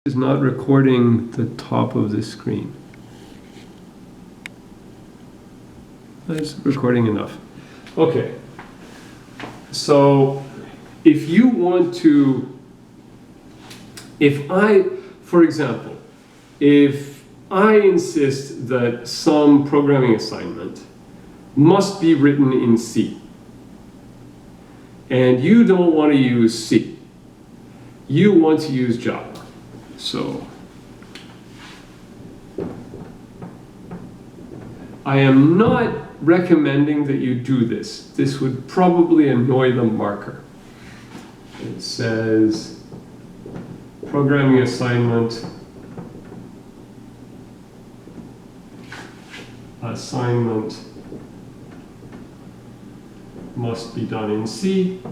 is not recording the top of the screen. That's recording enough. Okay. So if you want to, for example, if I insist that some programming assignment must be written in C, and you don't want to use C, you want to use Java. So I am not recommending that you do this. This would probably annoy the marker. It says programming assignment must be done in C.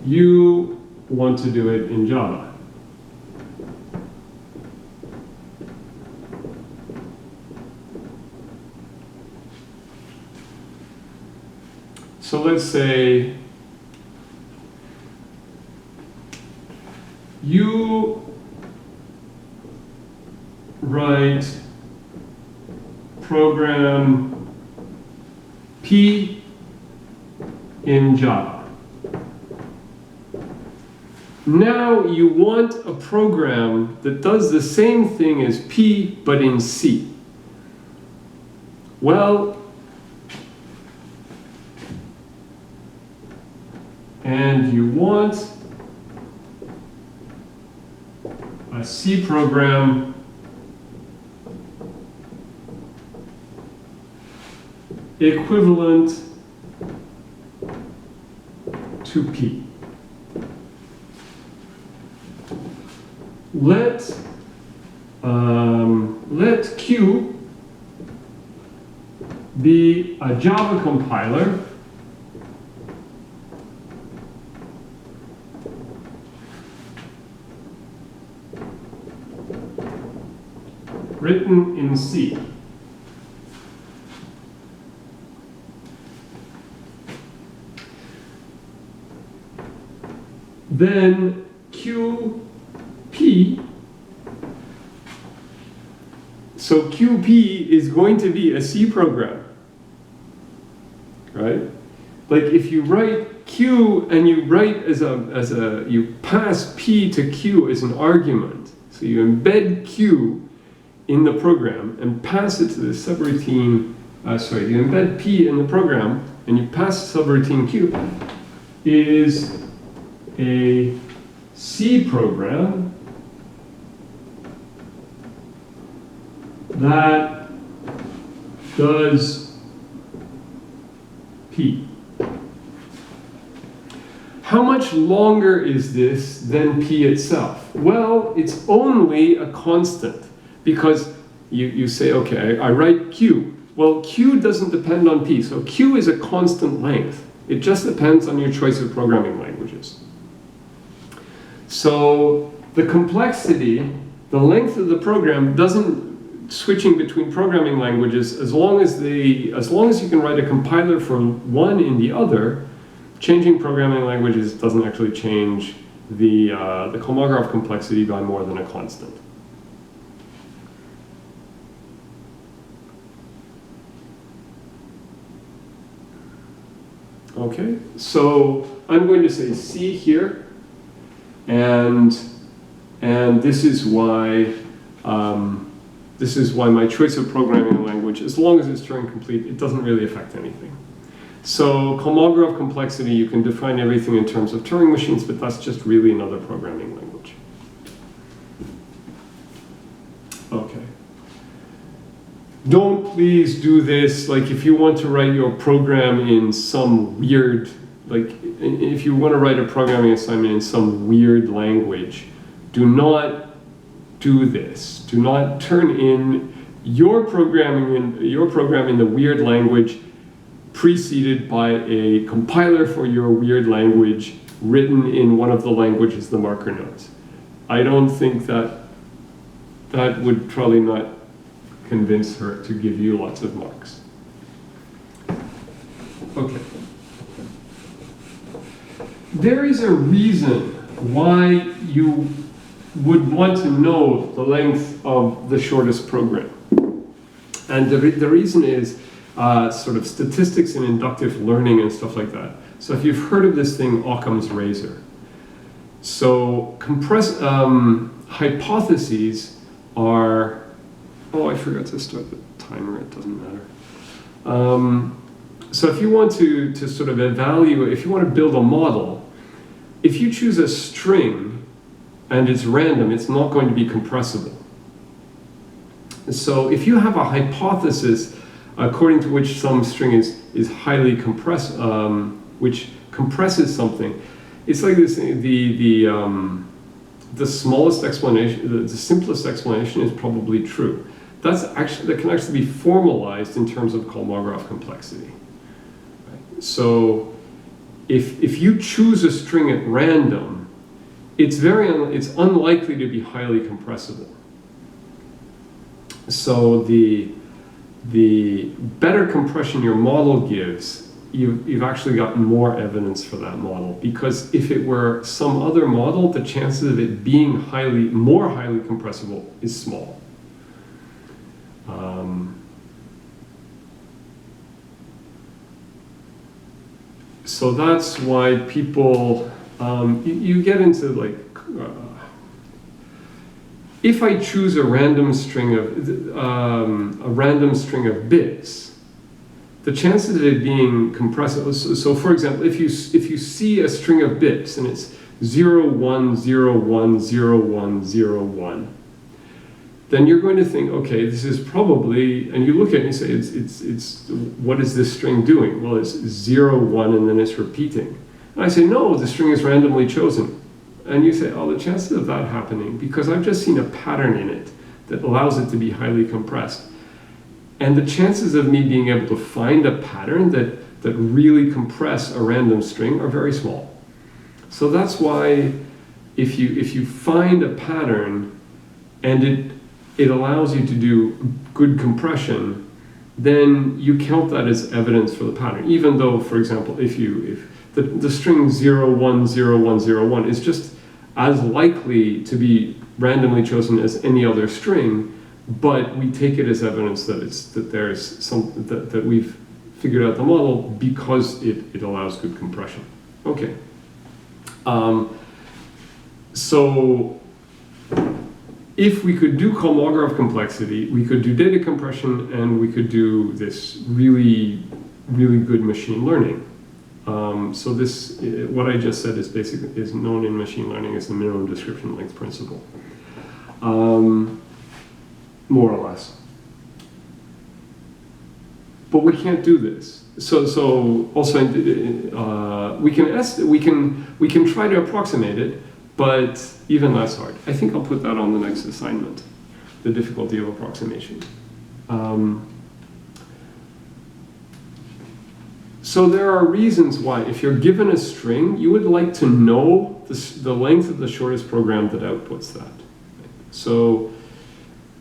You want to do it in Java. So let's say you write program P in Java. Now you want a program that does the same thing as P but in C. Well, and you want a C program equivalent to P. Let Q be a Java compiler written in C. Then QP, so QP is going to be a C program, right? Like if you write Q and you write you pass P to Q as an argument, so you embed Q in the program and pass it to the subroutine, you embed P in the program and you pass subroutine Q, is a C program that does P. How much longer is this than P itself? Well, it's only a constant, because you say, okay, I write Q. Well, Q doesn't depend on P, so Q is a constant length. It just depends on your choice of programming languages. So the complexity, the length of the program doesn't, switching between programming languages, as long as you can write a compiler for one in the other, changing programming languages doesn't actually change the Kolmogorov complexity by more than a constant. Okay, so I'm going to say C here, and this is why my choice of programming language, as long as it's Turing complete, it doesn't really affect anything. So Kolmogorov complexity, you can define everything in terms of Turing machines, but that's just really another programming language. Okay. Don't please do this, like if you want to write your program in some weird, like if you want to write a programming assignment in some weird language, do not do this. Do not turn in your program in the weird language preceded by a compiler for your weird language written in one of the languages the marker knows. I don't think that would probably not convince her to give you lots of marks. Okay. there is a reason why you would want to know the length of the shortest program. And the reason is sort of statistics and inductive learning and stuff like that. So if you've heard of this thing, Occam's razor. So hypotheses are, oh, I forgot to start the timer, it doesn't matter. So if you want to sort of evaluate, if you want to build a model, if you choose a string and it's random, it's not going to be compressible. So if you have a hypothesis according to which some string is highly compressed, which compresses something, it's like this, the smallest explanation, the simplest explanation is probably true. That can actually be formalized in terms of Kolmogorov complexity. Right? So if you choose a string at random, it's unlikely to be highly compressible. So the better compression your model gives, you've actually got more evidence for that model, because if it were some other model, the chances of it being more highly compressible is small. So that's why people, you get into like, if I choose a random string of bits, the chances of it being compressible. So for example, if you see a string of bits and it's 0, 1, 0, 1, 0, 1, 0, 1, then you're going to think, okay, this is probably, and you look at it and you say, what is this string doing? Well, it's 0, 1, and then it's repeating. And I say, no, the string is randomly chosen. And you say, oh, the chances of that happening, because I've just seen a pattern in it that allows it to be highly compressed. And the chances of me being able to find a pattern that really compress a random string are very small. So that's why if you find a pattern and it allows you to do good compression, then you count that as evidence for the pattern. Even though, for example, if the string 0, 1, 0, 1, 0, 1 is just as likely to be randomly chosen as any other string, but we take it as evidence that we've figured out the model because it allows good compression. Okay. So if we could do Kolmogorov complexity, we could do data compression, and we could do this really, really good machine learning. So this, what I just said, is known in machine learning as the minimum description length principle, more or less. But we can't do this. So also we can try to approximate it, but even that's hard. I think I'll put that on the next assignment, the difficulty of approximation. So there are reasons why, if you're given a string, you would like to know the length of the shortest program that outputs that. So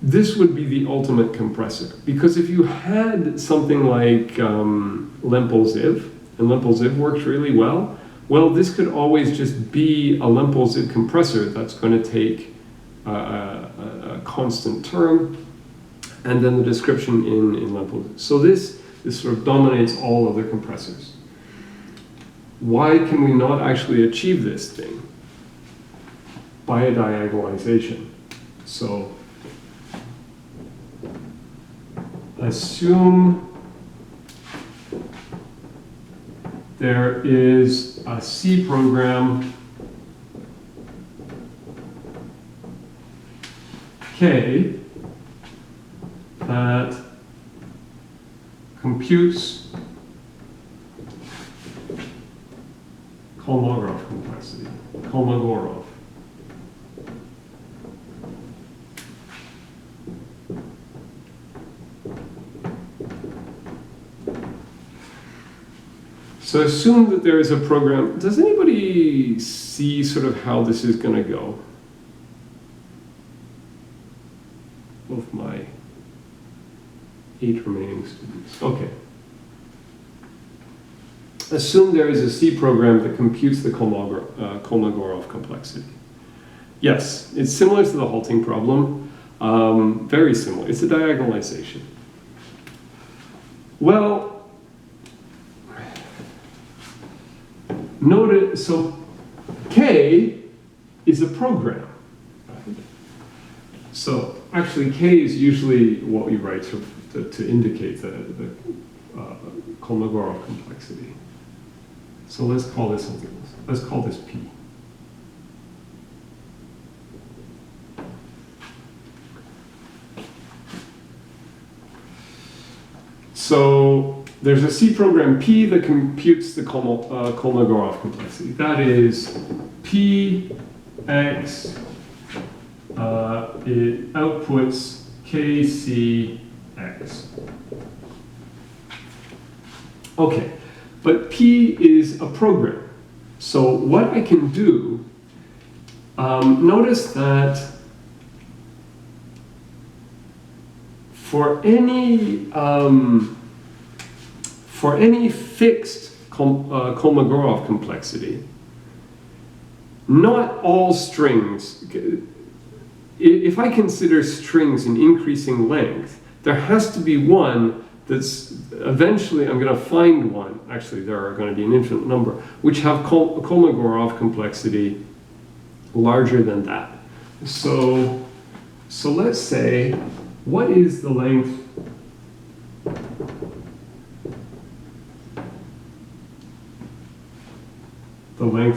this would be the ultimate compressor, because if you had something like Lempel-Ziv, and Lempel-Ziv works really well, this could always just be a Lempel-Ziv compressor that's going to take a constant term, and then the description in Lempel-Ziv. So this sort of dominates all other compressors. Why can we not actually achieve this thing? By a diagonalization. So assume there is a C program K that computes Kolmogorov complexity. Kolmogorov. So assume that there is a program. Does anybody see sort of how this is going to go? Both my 8 remaining students. Okay. assume there is a C program that computes the Kolmogorov complexity. Yes, it's similar to the halting problem, very similar. It's a diagonalization. Well, notice, so K is a program. So actually K is usually what we write to indicate the Kolmogorov complexity. So let's call this something else. Let's call this P. So there's a C program P that computes the Kolmogorov complexity. That is P X, it outputs KCX. Okay, but P is a program. So what I can do, notice that for any fixed Kolmogorov complexity, not all strings, if I consider strings in increasing length, there has to be one that's, eventually I'm going to find one, actually there are going to be an infinite number, which have Kolmogorov complexity larger than that. So let's say, what is the length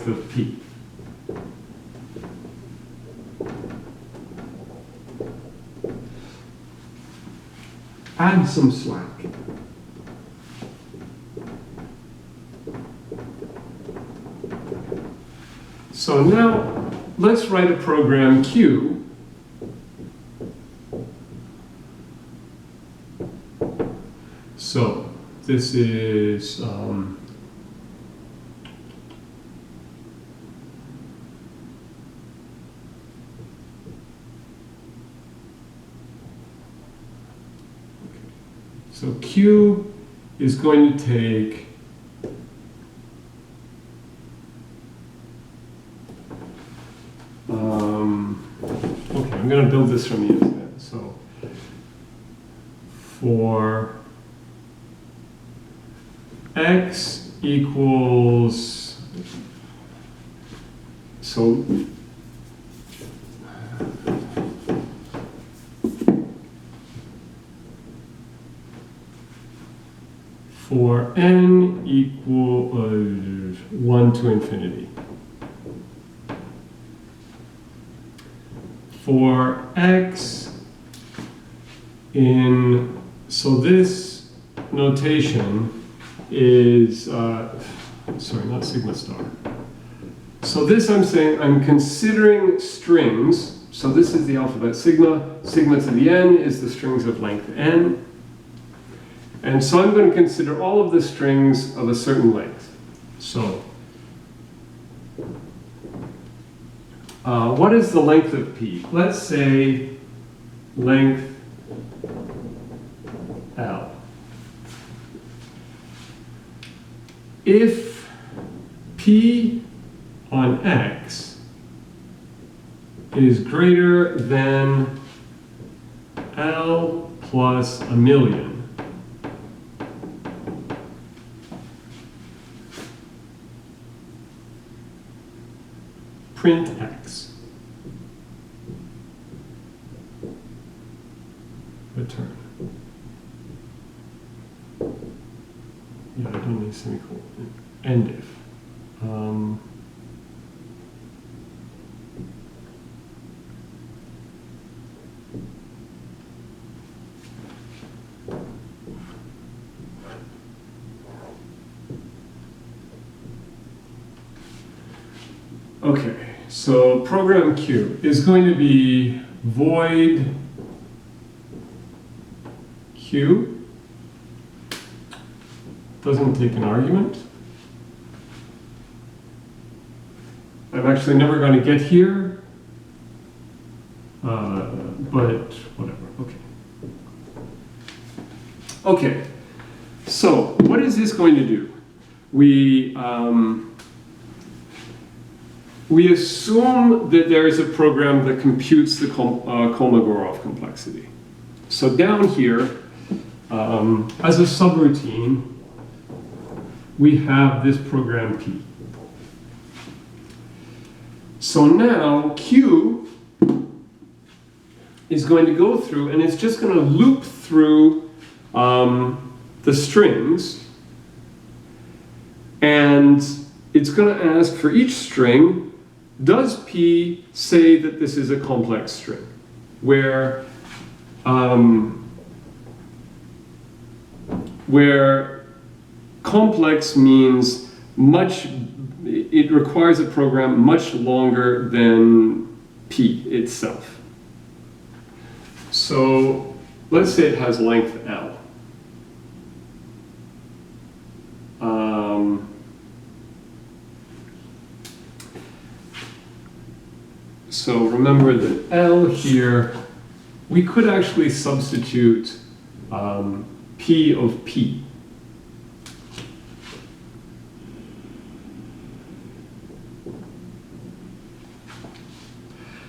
of P? Add some slack. So now let's write a program Q so this is so Q is going to take okay, I'm going to build this from the inside. So for X equals, so for n equal 1 to infinity. For x in, so this notation is, sorry, not sigma star. So this I'm saying, I'm considering strings. So this is the alphabet sigma. Sigma to the n is the strings of length n. And so I'm going to consider all of the strings of a certain length. So what is the length of P? Let's say length L. If P on X is greater than L plus a million, print X. Return. Yeah, I don't need a semicolon. End if. Okay, so program Q is going to be void Q, doesn't take an argument. I'm actually never going to get here, but whatever, okay. Okay, so what is this going to do? we assume that there is a program that computes the Kolmogorov complexity. So down here, as a subroutine, we have this program P. So now Q is going to go through, and it's just going to loop through the strings, and it's going to ask for each string, does P say that this is a complex string? Where complex means much, it requires a program much longer than P itself. So let's say it has length L. So remember that L here, we could actually substitute P of P.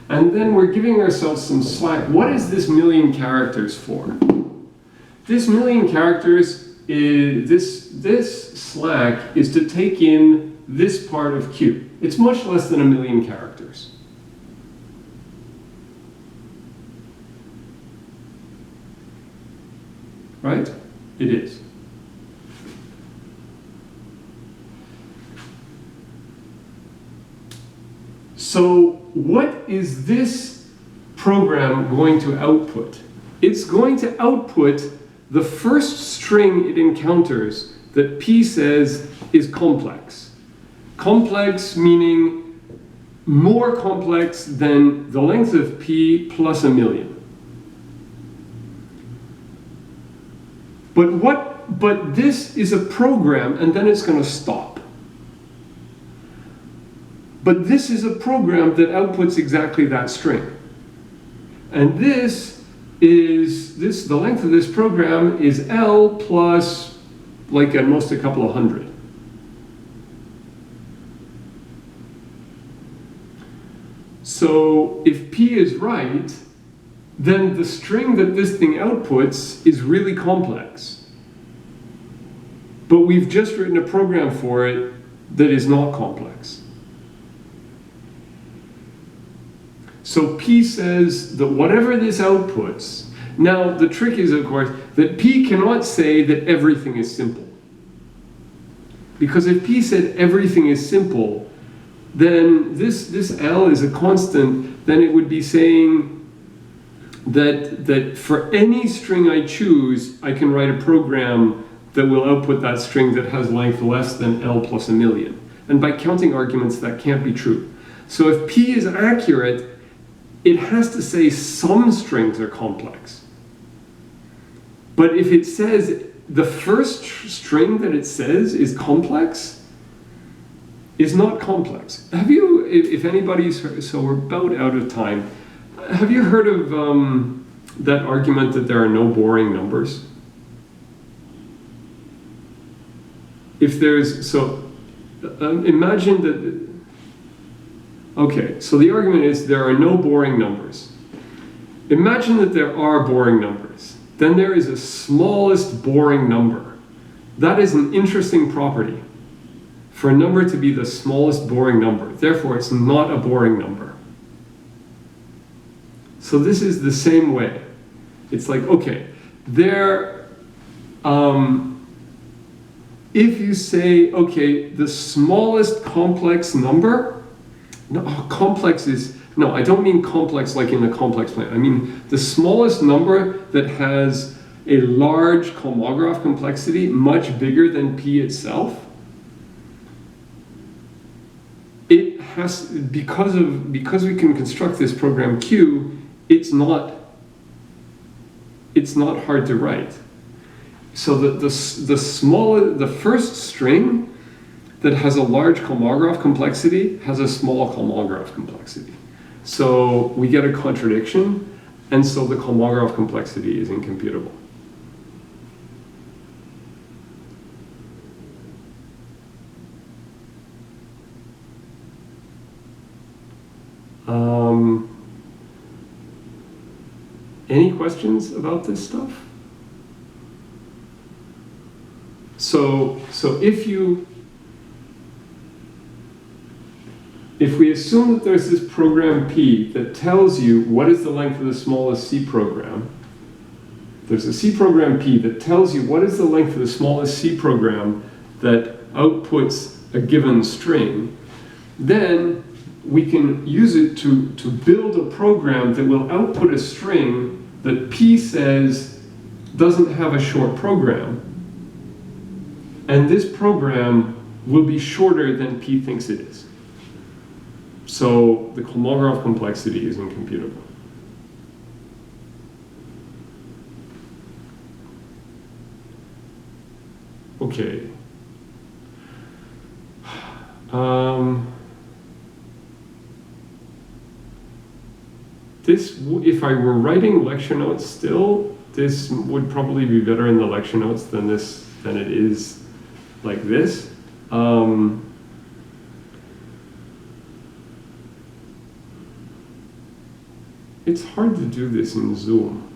And then we're giving ourselves some slack. What is this million characters for? This million characters is, this slack is to take in this part of Q. It's much less than 1,000,000 characters. Right? It is. So what is this program going to output? It's going to output the first string it encounters that P says is complex. Complex meaning more complex than the length of P plus 1,000,000. But this is a program, and then it's going to stop. But this is a program that outputs exactly that string. And the length of this program is L plus, like at most, a couple of hundred. So if P is right, then the string that this thing outputs is really complex. But we've just written a program for it that is not complex. So P says that whatever this outputs, now the trick is, of course, that P cannot say that everything is simple. Because if P said everything is simple, then this L is a constant, then it would be saying that for any string I choose, I can write a program that will output that string that has length less than L plus 1,000,000. And by counting arguments, that can't be true. So if P is accurate, it has to say some strings are complex. But if it says the first string that it says is complex, is not complex. Have you, if anybody's heard, so we're about out of time, have you heard of that argument that there are no boring numbers? If there's, so imagine that, okay, so the argument is there are no boring numbers. Imagine that there are boring numbers. Then there is a smallest boring number. That is an interesting property for a number to be the smallest boring number. Therefore, it's not a boring number. So this is the same way. It's like, okay, there, if you say, okay, the smallest complex number, no, complex is, no, I don't mean complex like in the complex plane. I mean the smallest number that has a large Kolmogorov complexity, much bigger than P itself. It has, because we can construct this program Q, it's not hard to write. So the first string that has a large Kolmogorov complexity has a small Kolmogorov complexity. So we get a contradiction, and so the Kolmogorov complexity is incomputable. Any questions about this stuff? So if we assume that there's this program P that tells you what is the length of the smallest C program, there's a C program P that tells you what is the length of the smallest C program that outputs a given string, then we can use it to build a program that will output a string that P says doesn't have a short program. And this program will be shorter than P thinks it is. So the Kolmogorov complexity is incomputable. Okay. If I were writing lecture notes still, this would probably be better in the lecture notes than it is like this. It's hard to do this in Zoom.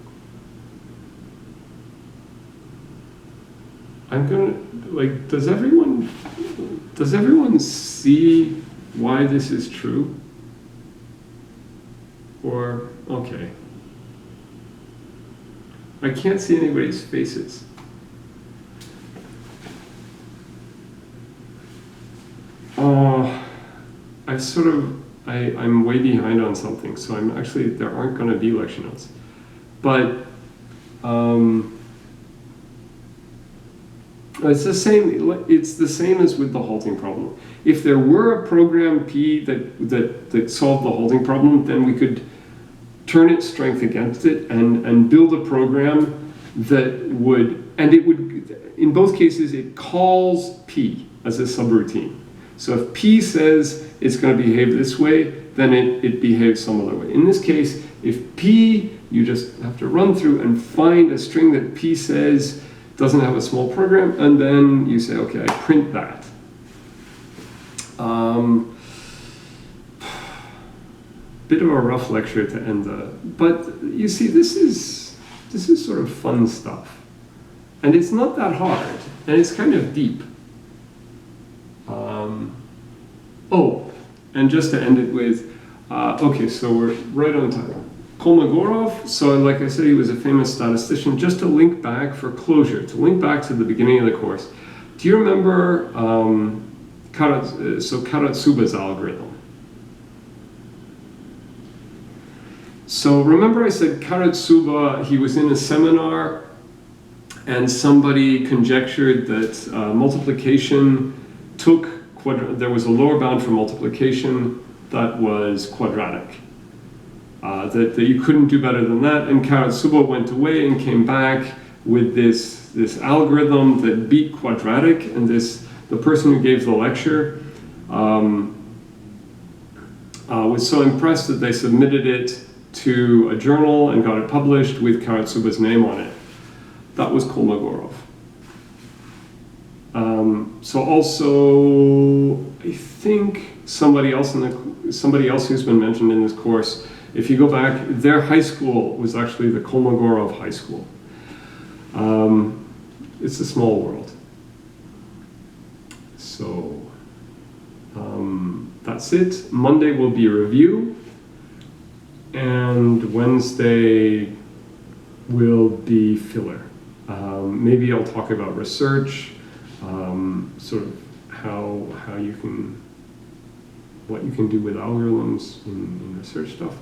I'm gonna, like, does everyone see why this is true? Or, okay. I can't see anybody's faces. I'm way behind on something, so there aren't going to be lecture notes. But it's the same as with the halting problem. If there were a program P that solved the halting problem, then we could turn its strength against it and build a program that would, in both cases, it calls P as a subroutine. So if P says it's going to behave this way, then it behaves some other way. In this case, if P, you just have to run through and find a string that P says doesn't have a small program, and then you say, okay, I print that. Bit of a rough lecture to end but you see, this is sort of fun stuff. And it's not that hard, and it's kind of deep. And just to end it with, okay, so we're right on time. Kolmogorov, so like I said, he was a famous statistician. Just to link back for closure, to link back to the beginning of the course, do you remember Karatsuba's algorithm? So remember I said Karatsuba, he was in a seminar and somebody conjectured that multiplication there was a lower bound for multiplication that was quadratic. That you couldn't do better than that, and Karatsuba went away and came back with this algorithm that beat quadratic, and the person who gave the lecture was so impressed that they submitted it to a journal and got it published with Karatsuba's name on it. That was Kolmogorov. So also, I think somebody else who's been mentioned in this course, if you go back, their high school was actually the Kolmogorov High School. It's a small world. So that's it. Monday will be a review, and Wednesday will be filler. Maybe I'll talk about research, sort of what you can do with algorithms in research stuff.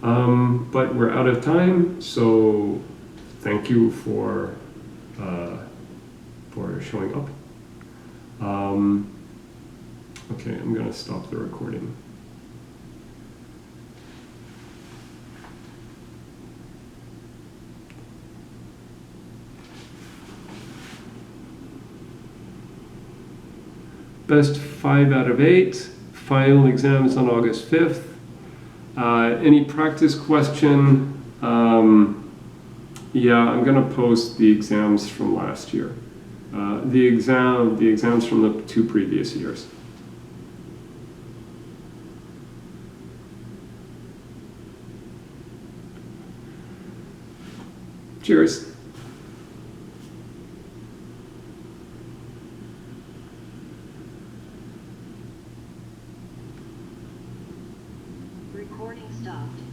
But we're out of time, so thank you for showing up. Okay, I'm going to stop the recording. Best 5 out of 8. Final exams on August 5th. Any practice question? Yeah, I'm going to post the exams from last year. The exams from the 2 previous years. Cheers. Recording stopped.